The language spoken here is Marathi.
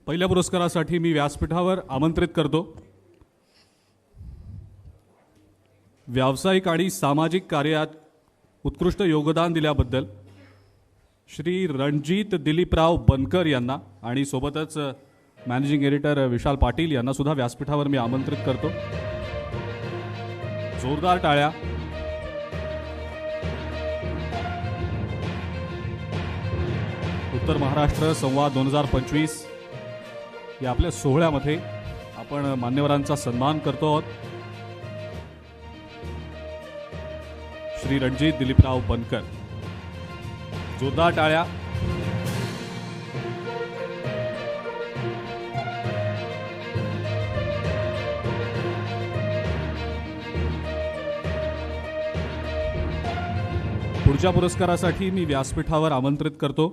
पहिल्या पुरस्कारासाठी मी व्यासपीठावर आमंत्रित करतो व्यावसायिक आणि सामाजिक कार्यात उत्कृष्ट योगदान दिल्याबद्दल श्री रणजित दिलीपराव बनकर यांना आणि सोबतच मॅनेजिंग एडिटर विशाल पाटील यांना सुद्धा व्यासपीठावर मी आमंत्रित करतो। जोरदार टाळ्या। उत्तर महाराष्ट्र संवाद 2025 या आपल्या सोहळ्यामध्ये आपण मान्यवरांचा सन्मान करतो आहोत। श्री रणजित दिलीपराव बनकर, जोरदार टाळ्या। पुढच्या पुरस्कारासाठी मी व्यासपीठावर आमंत्रित करतो